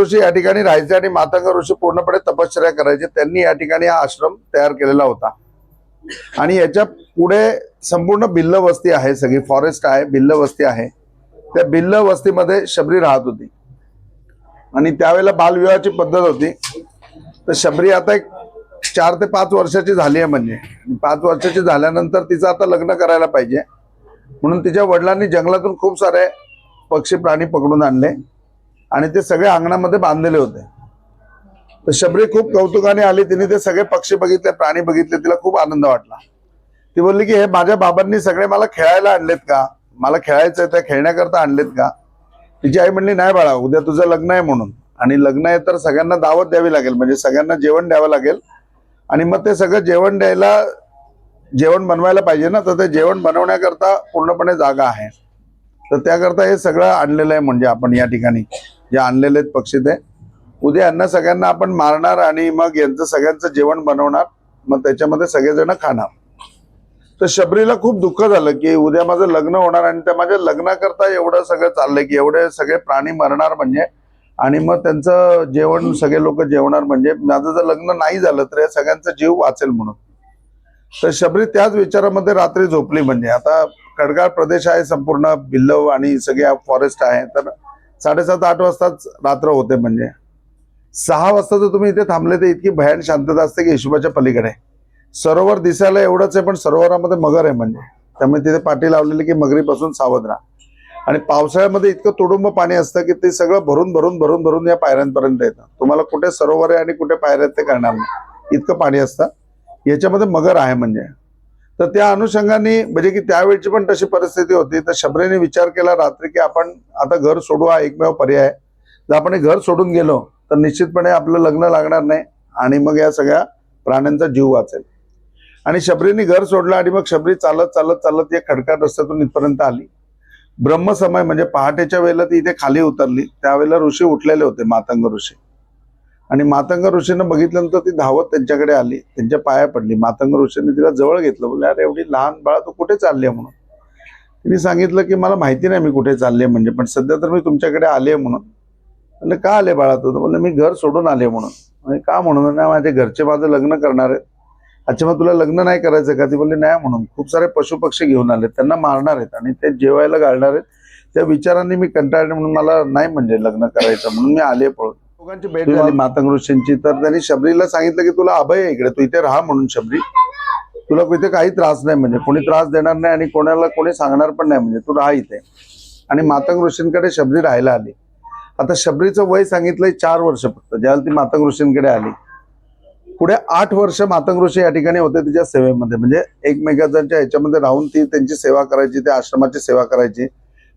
ऋषी या ठिकाणी राहायचे आणि मातंग ऋषी पूर्णपणे तपश्चर्या करायचे। त्यांनी या ठिकाणी हा आश्रम तयार केलेला होता आणि याच्या पुढे संपूर्ण भिल्ल वस्ती आहे, सगळी फॉरेस्ट आहे, भिल्ल वस्ती आहे। त्या भिल्ल वस्तीमध्ये शबरी राहत होती आणि त्यावेळेला बालविवाहाची पद्धत होती। तर शबरी आता एक 4 ते 5 वर्षाची झाली आहे, म्हणजे 5 वर्षाची झाल्यानंतर तिचं आता लग्न करायला पाहिजे म्हणून तिच्या वडिलांनी जंगलातून खूप सारे पक्षी प्राणी पकडून आणले आणि ते सगळे अंगणामध्ये बांधलेले होते। तर शबरी खूप कौतुकाने आली, तिने ते सगळे पक्षी बघितले, प्राणी बघितले, तिला खूप आनंद वाटला। ती बोलली की हे माझ्या बाबांनी सगळे मला खेळायला आणलेत का, मला खेळायचं त्या खेळण्याकरता आणलेत का? तिची आई म्हणली नाही बाळा, उद्या तुझं लग्न आहे म्हणून, आणि लग्न आहे तर सगळ्यांना दावत द्यावी लागेल, म्हणजे सगळ्यांना जेवण द्यावं लागेल आणि मग ते सगळं जेवण द्यायला जेवण बनवायला पाहिजे ना, तर ते जेवण बनवण्याकरता पूर्णपणे जागा आहे। तर त्याकरता हे सगळं आणलेलं आहे, म्हणजे आपण या ठिकाणी जे आणलेले आहेत पक्षी ते उद्या यांना सगळ्यांना आपण मारणार आणि मग यांचं सगळ्यांचं जेवण बनवणार, मग त्याच्यामध्ये सगळेजण खाणार। तर शबरीला खूप दुःख झालं की उद्या माझं लग्न होणार आणि त्या माझ्या लग्नाकरता एवढं सगळं चाललंय की एवढे सगळे प्राणी मरणार म्हणजे, आणि मग त्यांचं जेवण सगळे लोक जेवणार म्हणजे माझं जर लग्न नाही झालं तर या सगळ्यांचा जीव वाचेल म्हणून। तर शबरी त्याच विचारामध्ये रात्री झोपली। म्हणजे आता खडगाळ प्रदेश आहे संपूर्ण, भिल्ल आणि सगळ्या फॉरेस्ट आहे, तर 7:30-8 वाजताच रात्र होते। म्हणजे 6 वाजता जर तुम्ही इथे थांबले तर इतकी भयान शांतता असते की हिशोबाच्या पलीकडे। सरोवर दिसायला एवढंच आहे पण सरोवरामध्ये मगर आहे, म्हणजे त्यामुळे तिथे पाटी लावलेली की मगरीपासून सावध राहा। आणि पावसाळ्यामध्ये इतकं तुडुंब पाणी असतं की ते सगळं भरून भरून भरून भरून या पायऱ्यांपर्यंत येतं। तुम्हाला कुठे सरोवर आहे आणि कुठे पायऱ्या ते कळणार नाही, इतकं पाणी असतं। याच्यामध्ये मगर आहे म्हणजे। तर त्या अनुषंगाने म्हणजे की त्यावेळची पण तशी परिस्थिती होती। तर शबरीने विचार केला रात्री की आपण आता घर सोडू, हा एकमेव पर्याय आहे। जर आपण हे घर सोडून गेलो तर निश्चितपणे आपलं लग्न लागणार नाही आणि मग या सगळ्या प्राण्यांचा जीव वाचेल। आणि शबरीने घर सोडलं आणि मग शबरी चालत चालत चालत या खडकाळ रस्त्यातून इथपर्यंत आली। ब्रह्मसमय म्हणजे पहाटेच्या वेळेला ती इथे खाली उतरली, त्यावेळेला ऋषी उठलेले होते, मातंग ऋषी। आणि मातंग ऋषीनं बघितल्यानंतर ती धावत त्यांच्याकडे आली, त्यांच्या पाया पडली। मातंग ऋषीने तिला जवळ घेतलं, बोलले अरे एवढी लहान बाळा तू कुठे चालली आहे म्हणून। तिने सांगितलं की मला माहिती नाही मी कुठे चालले म्हणजे, पण सध्या तर मी तुमच्याकडे आले म्हणून। म्हणजे का आले बाळा तू? बोलले मी घर सोडून आले म्हणून। म्हणजे का म्हणून? नाही माझे घरचे माझं लग्न करणार आहेत। अच्छा मग तुला लग्न नाही करायचं का? ती बोलली नाही म्हणून खूप सारे पशु पक्षी घेऊन आले, त्यांना मारणार आहेत आणि ते जेवायला घालणार आहेत, त्या विचारांनी मी कंटाळले म्हणून मला नाही म्हणजे लग्न करायचं म्हणून मी आले पळून। दोघांची भेट झाली मातंग ऋषींची। तर त्यांनी शबरीला सांगितलं की तुला अभय आहे इकडे, तू इथे राहा म्हणून शबरी, तुला इथे काही त्रास नाही, म्हणजे कोणी त्रास देणार नाही आणि कोणाला कोणी सांगणार पण नाही, म्हणजे तू राहा इथे। आणि मातंग ऋषींकडे शबरी राहायला आली। आता शबरीचं वय सांगितलंय 4 वर्ष फक्त, ज्यावेळेला ती मातंग ऋषींकडे आली। पुढे 8 वर्ष मातंग ऋषी या ठिकाणी होते तिच्या सेवेमध्ये, म्हणजे एकमेकांच्या ह्याच्यामध्ये राहून ती त्यांची सेवा करायची, त्या आश्रमाची सेवा करायची।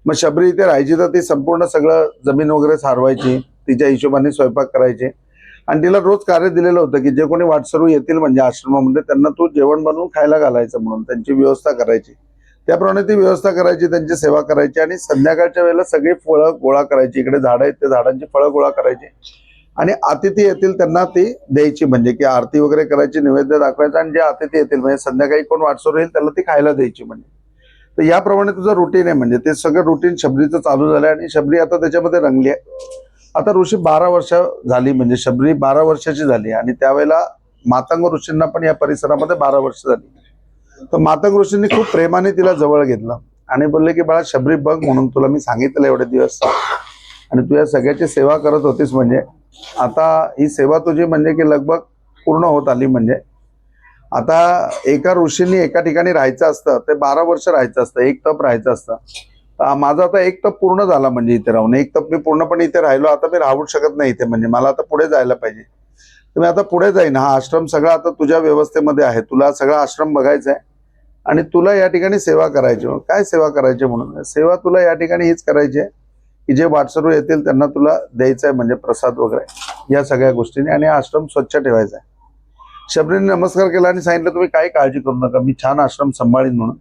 मग शबरी इथे राहायची तर ती संपूर्ण सगळं जमीन वगैरे सारवायची, तिच्या हिशोबाने स्वयंपाक करायचे आणि तिला रोज कार्य दिलेलं होतं की जे कोणी वाटसरू येतील म्हणजे आश्रमामध्ये त्यांना तू जेवण बनवून खायला घालायचं म्हणून, त्यांची व्यवस्था करायची। त्याप्रमाणे ती व्यवस्था करायची, त्यांची सेवा करायची आणि संध्याकाळच्या वेळेला सगळी फळं गोळा करायची, इकडे झाडं आहेत त्या झाडांची फळं गोळा करायची आणि अतिथी येतील त्यांना ती द्यायची, म्हणजे की आरती वगैरे करायची, नैवेद्य दाखवायचा आणि जे अतिथी येतील म्हणजे संध्याकाळी कोण वाटसरू येईल त्याला ती खायला द्यायची म्हणजे। तर याप्रमाणे तुझं रुटीन आहे, म्हणजे ते सगळं रुटीन शबरीचं चालू झालंय आणि शबरी आता त्याच्यामध्ये रंगली आहे। आता ऋषी 12 वर्ष झाली, म्हणजे शबरी 12 वर्षाची झाली आणि त्यावेळेला मातंग ऋषींना पण या परिसरामध्ये 12 वर्ष झाली। तर मातंग ऋषींनी खूप प्रेमाने तिला जवळ घेतलं आणि बोलले की बाळा शबरी बघ, म्हणून तुला मी सांगितलं एवढे दिवस आणि तू या सगळ्याची सेवा करत होतीस, म्हणजे आता ही सेवा तुझी म्हणजे की लगभग पूर्ण होत आली। म्हणजे आता एका ऋषींनी एका ठिकाणी राहायचं असतं ते 12 वर्ष राहायचं असतं, एक तप राहायचं असतं। माझा आता एक तप पूर्ण झाला, म्हणजे इथे राहून एक तप मी पूर्णपणे इथे राहिलो, आता मी राहू शकत नाही इथे, म्हणजे मला आता पुढे जायला पाहिजे। तर मी आता पुढे जाईन, हा आश्रम सगळा आता तुझ्या व्यवस्थेमध्ये आहे, तुला सगळा आश्रम बघायचा आहे आणि तुला या ठिकाणी सेवा करायची। काय सेवा करायची म्हणून? सेवा तुला या ठिकाणी हीच करायची आहे की जे वाटसरू येतील त्यांना तुला द्यायचं आहे, म्हणजे प्रसाद वगैरे या सगळ्या गोष्टींनी, आणि आश्रम स्वच्छ ठेवायचा आहे। शबरीने नमस्कार केला आणि सांगितलं तुम्ही काही काळजी करू नका, मी छान आश्रम सांभाळीन म्हणून।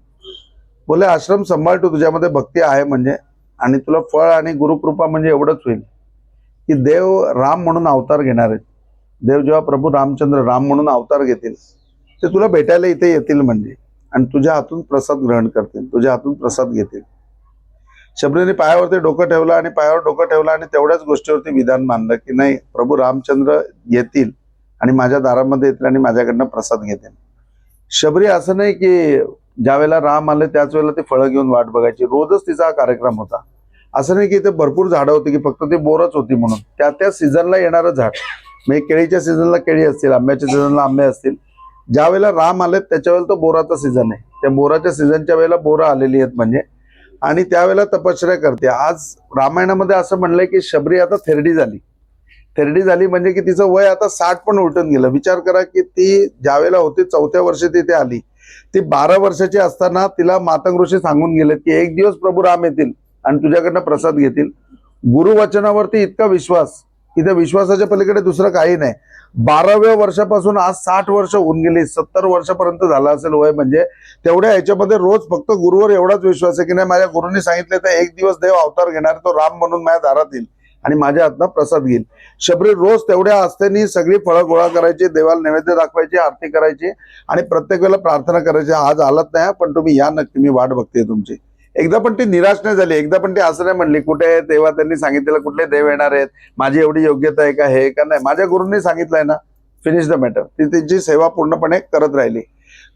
बोले आश्रम सांभाळतो, तुझ्यामध्ये भक्ती आहे म्हणजे, आणि तुला फळ आणि गुरुकृपा म्हणजे एवढंच होईल की देव राम म्हणून अवतार घेणार आहेत। देव जेव्हा प्रभू रामचंद्र राम म्हणून अवतार घेतील ते तुला भेटायला इथे येतील, म्हणजे आणि तुझ्या हातून प्रसाद ग्रहण करतील, तुझ्या हातून प्रसाद घेतील। शबरीने पायावरती डोकं ठेवलं आणि पायावर डोकं ठेवलं आणि तेवढ्याच गोष्टीवरती विधान मानलं की नाही, प्रभू रामचंद्र येतील आणि माझ्या दारामध्ये येतील आणि माझ्याकडनं प्रसाद घेतील. शबरी असं नाही की ज्यावेळेला राम आले त्याच वेळेला ती फळं घेऊन वाट बघायची. रोजच तिचा हा कार्यक्रम होता. असं नाही की ते भरपूर झाडं होती की फक्त ती बोरच होती म्हणून. त्या त्या सीझनला येणारं झाड, म्हणजे केळीच्या सीझनला केळी असतील, आंब्याच्या सीझनला आंबे असतील. ज्या वेळेला राम आलेत त्याच्या वेळेला तो बोराचा सीझन आहे. त्या बोराच्या सीझनच्या वेळेला बोरं आलेली आहेत म्हणजे, आणि त्यावेळेला तपश्चर्या करते. आज रामायणामध्ये असं म्हणलंय की शबरी आता थेरडी झाली. थेरडी झाली म्हणजे की तिचं वय आता 60 पण उलटून गेलं. विचार करा की ती ज्यावेळेला होती 4थ्या वर्षी ती इथे आली. ती 12 वर्षाची असताना तिला मातंग ऋषी सांगून गेलेत की एक दिवस प्रभू राम येतील आणि तुझ्याकडनं प्रसाद घेतील. गुरुवचनावरती इतका विश्वास की त्या विश्वासाच्या पलीकडे दुसरं काही नाही. 12व्या वर्षापासून आज 60 वर्ष होऊन गेली, 70 वर्षापर्यंत झालं असेल वय. म्हणजे तेवढ्या ह्याच्यामध्ये रोज फक्त गुरुवर एवढाच विश्वास आहे की नाही, माझ्या गुरुंनी सांगितले तर एक दिवस देव अवतार घेणार, तो राम म्हणून माझ्या दारात येईल आणि माझ्या हातनं प्रसाद घेईल. शबरी रोज तेवढ्या आस्थेने सगळी फळं गोळा करायची, देवाला नैवेद्य दाखवायची, आरती करायची आणि प्रत्येक वेळेला प्रार्थना करायची, आज आलात नाही पण तुम्ही या नक्की, मी वाट बघते तुमची. एकदा पण ती निराश नाही झाली. एकदा पण ती असं नाही म्हणली कुठे तेव्हा त्यांनी सांगितलेलं कुठले देव येणार आहेत, माझी एवढी योग्यता आहे का, हे का नाही, माझ्या गुरूंनी सांगितलंय ना, फिनिश द मॅटर. ती तिची सेवा पूर्णपणे करत राहिली.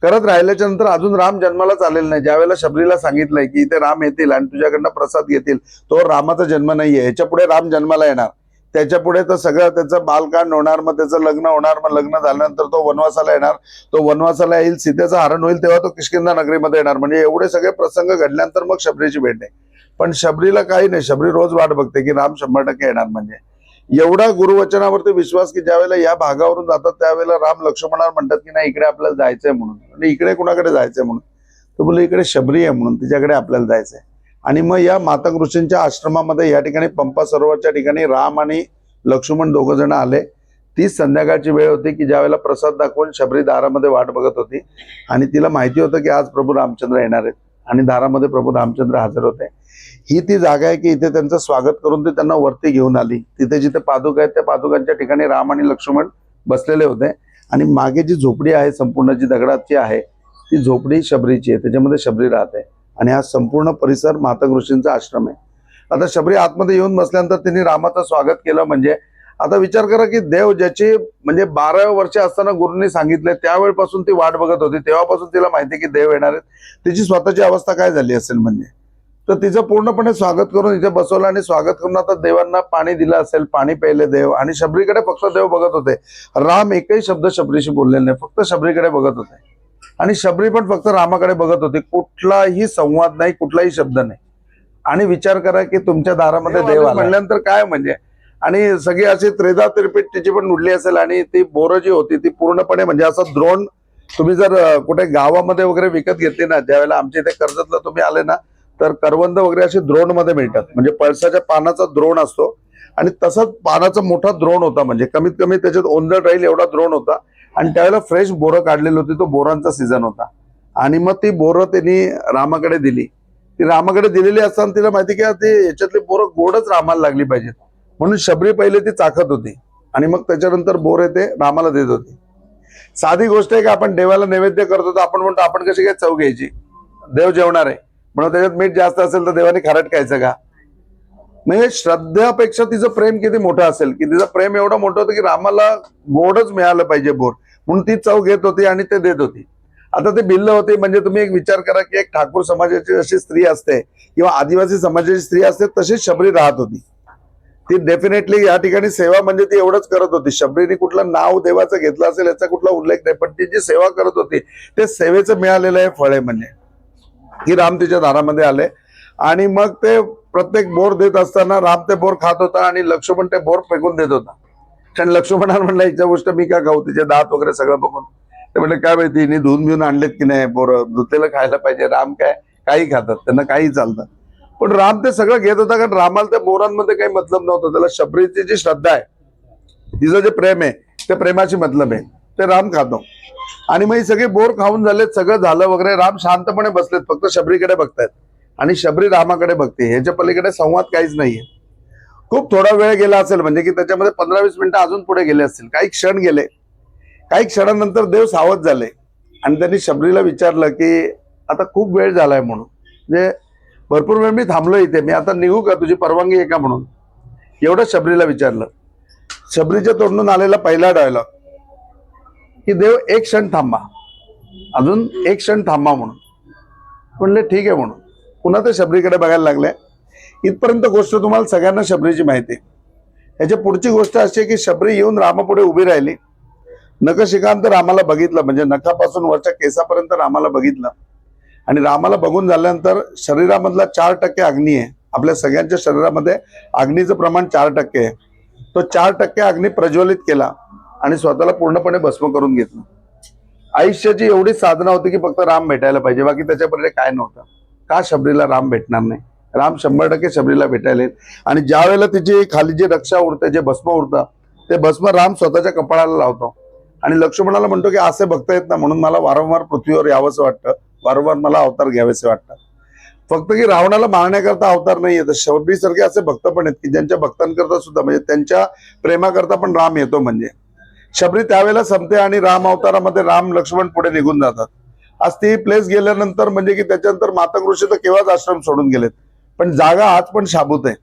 करत राहिल्याच्या नंतर अजून राम जन्मालाच आलेला नाही. ज्यावेळेला शबरीला सांगितलंय की इथे राम येतील आणि तुझ्याकडनं प्रसाद घेतील, तो रामाचा जन्म नाहीये. ह्याच्या पुढे राम जन्माला येणार, त्याच्या पुढे तर सगळं त्याचं बालकांड होणार, मग त्याचं लग्न होणार, मग लग्न झाल्यानंतर तो वनवासाला येणार, तो वनवासाला येईल, सीतेचं हरण होईल, तेव्हा तो किष्किंधा नगरीमध्ये येणार. म्हणजे एवढे सगळे प्रसंग घडल्यानंतर मग शबरीची भेट आहे. पण शबरीला काही नाही, शबरी रोज वाट बघते की राम 100% येणार. म्हणजे एवढा गुरुवचनावरती विश्वास की ज्यावेळेला या भागावरून जातात त्यावेळेला राम लक्ष्मणाला म्हणतात की नाही इकडे आपल्याला जायचंय म्हणून. आणि इकडे कुणाकडे जायचंय म्हणून, तो बोलले इकडे शबरी आहे म्हणून तिच्याकडे आपल्याला जायचंय. आणि मग या मातंग ऋषींच्या आश्रमामध्ये या ठिकाणी पंपा सरोवरच्या ठिकाणी राम आणि लक्ष्मण दोघं जण आले. तीच संध्याकाळची वेळ होती की ज्यावेळेला प्रसाद दाखवून शबरी दारामध्ये वाट बघत होती आणि तिला माहिती होतं की आज प्रभू रामचंद्र येणार आहेत आणि दारामध्ये प्रभू रामचंद्र हजर होते. ही ती जागा आहे की इथे त्यांचं स्वागत करून ते त्यांना वरती घेऊन आली. तिथे जिथे पादुका आहेत त्या पादुकांच्या ठिकाणी राम आणि लक्ष्मण बसलेले होते आणि मागे जी झोपडी आहे संपूर्ण जी दगडाची आहे ती झोपडी शबरीची आहे, त्याच्यामध्ये शबरी राहते आणि हा संपूर्ण परिसर मातंग ऋषींचा आश्रम आहे. आता शबरी आतमध्ये येऊन बसल्यानंतर त्यांनी रामाचं स्वागत केलं. म्हणजे आता विचार करा की देव ज्याची म्हणजे 12व्या वर्ष असताना गुरूंनी सांगितले त्यावेळेपासून ती वाट बघत होती, तेव्हापासून तिला माहिती की देव येणार आहेत. तिची स्वतःची अवस्था काय झाली असेल म्हणजे. तर तिचं पूर्णपणे स्वागत करून इथे बसवलं आणि स्वागत करून आता देवांना पाणी दिलं असेल, पाणी प्यायले देव आणि शबरीकडे फक्त देव बघत होते. राम एकही शब्द शबरीशी बोललेले नाही, फक्त शबरीकडे बघत होते आणि शबरी पण फक्त रामाकडे बघत होती. कुठलाही संवाद नाही, कुठलाही शब्द नाही. आणि विचार करा की तुमच्या दारामध्ये देव म्हणल्यानंतर काय म्हणजे. आणि सगळी अशी त्रेधा तिरपीट तिची पण उडली असेल आणि ती बोरं जी होती ती पूर्णपणे म्हणजे असं द्रोण, तुम्ही जर कुठे गावामध्ये वगैरे विकत घेतली ना, ज्यावेळेला आमच्या इथे कर्जतला तुम्ही आले ना तर करवंद वगैरे असे द्रोण मध्ये मिळतात. म्हणजे पळसाच्या पानाचा द्रोण असतो आणि तसाच पानाचा मोठा द्रोण होता, म्हणजे कमीत कमी त्याच्यात ओंजळ राहील एवढा द्रोण होता. आणि त्यावेळेला फ्रेश बोरं काढलेली होती, तो बोरांचा सीझन होता. आणि मग ती बोरं त्यांनी रामाकडे दिली. ती रामाकडे दिलेली असताना तिला माहिती की ते याच्यातली बोरं गोडच रामाला लागली पाहिजेत, म्हणून शबरी पहिले ती चाखत होती आणि मग त्याच्यानंतर बोर ते रामाला देत होती. साधी गोष्ट आहे की आपण देवाला नैवेद्य करतो तर आपण म्हणतो आपण कशी काय चव घ्यायची, देव जेवणार आहे म्हणून त्याच्यात मीठ जास्त असेल तर देवाने खारट खायचं का. म्हणजे श्रद्धेपेक्षा तिचं प्रेम किती मोठं असेल की तिचं प्रेम एवढं मोठं होतं की रामाला गोडच मिळालं पाहिजे बोर, म्हणून ती चव घेत होती आणि ते देत होती. आता ते भिल्ल होते. म्हणजे तुम्ही एक विचार करा की एक ठाकूर समाजाची जशी स्त्री असते किंवा आदिवासी समाजाची स्त्री असते तशीच शबरी राहत होती. ती डेफिनेटली या ठिकाणी सेवा म्हणजे ती एवढंच करत होती. शबरीने कुठलं नाव देवाचं घेतलं असेल याचा कुठला उल्लेख नाही, पण ती जी सेवा करत होती ते सेवेचं मिळालेलं आहे फळ आहे. म्हणजे की राम तिच्या दारामध्ये आले आणि मग ते प्रत्येक बोर देत असताना राम ते बोर खात होता आणि लक्ष्मण ते बोर फेकून देत होता. कारण लक्ष्मणाला म्हणलं हिच्या गोष्ट मी का खाऊ, तिचे दात वगैरे सगळं बघून ते म्हणले काय माहिती हिने धुवून घेऊन आणलेत की नाही बोर, धुतलेलं खायला पाहिजे. राम काय काही खातात, त्यांना काही चालतं. पण राम ते सगळं घेत होता कारण रामाला त्या बोरांमध्ये काही मतलब नव्हतं. त्याला शबरीची जी श्रद्धा आहे, तिचं जे प्रेम आहे ते प्रेमाची मतलब आहे, ते राम खातो. आणि मग ही सगळी बोर खाऊन झालेत, सगळं झालं वगैरे. राम शांतपणे बसलेत, फक्त शबरीकडे बघतायत आणि शबरी रामाकडे बघते. ह्याच्या पलीकडे संवाद काहीच नाहीये. खूप थोडा वेळ गेला असेल, म्हणजे की त्याच्यामध्ये 15-20 मिनिटं अजून पुढे गेले असतील. काही क्षण गेले. काही क्षणानंतर देव सावध झाले आणि त्यांनी शबरीला विचारलं की आता खूप वेळ झालाय म्हणून. म्हणजे भरपूर वेळ मी थांबलो इथे, मी आता निघू का, तुझी परवानगी आहे का म्हणून एवढं शबरीला विचारलं. शबरीच्या तोंडून आलेला पहिला डायलॉग की देव एक क्षण थांबा, अजून एक क्षण थांबा म्हणून. म्हणले ठीक आहे म्हणून. पुन्हा ते शबरीकडे बघायला लागले. इथपर्यंत गोष्ट तुम्हाला सगळ्यांना शबरीची माहिती आहे. याच्या पुढची गोष्ट अशी आहे की शबरी येऊन रामापुढे उभी राहिली. नखशिखांत रामाला बघितलं, म्हणजे नखापासून वरच्या केसापर्यंत रामाला बघितलं. आणि रामाला बघून झाल्यानंतर शरीरामधला 4% अग्नी आहे. आपल्या सगळ्यांच्या शरीरामध्ये अग्नीचं प्रमाण 4% आहे. तो 4% अग्नी प्रज्वलित केला आणि स्वतःला पूर्णपणे भस्म करून घेतलं. आयुष्याची एवढी साधना होती की फक्त राम भेटायला पाहिजे, बाकी त्याच्यापर्यंत काय नव्हतं. का शबरीला राम भेटणार नाही? राम 100% शबरीला भेटायला येईल. आणि ज्या वेळेला तिची खाली जी रक्षा उरते, जे भस्म उरतं, ते भस्म राम स्वतःच्या कपाळाला लावतो आणि लक्ष्मणाला म्हणतो की असे बघता येत ना, म्हणून मला वारंवार पृथ्वीवर यावंसं वाटतं, वारंवार मला अवतार घ्यावेसे वाटतात. फक्त की रावणाला मारण्याकरता अवतार नाही येत. शबरीसारखे असे भक्त पण आहेत की ज्यांच्या भक्तांकरता सुद्धा, म्हणजे त्यांच्या प्रेमाकरता पण राम येतो. म्हणजे शबरी त्यावेळेला संपते आणि राम अवतारामध्ये राम लक्ष्मण पुढे निघून जातात. आज ती प्लेस गेल्यानंतर म्हणजे की त्याच्यानंतर मातंग ऋषी तर केव्हाच आश्रम सोडून गेलेत, पण जागा आज पण शाबूत आहे.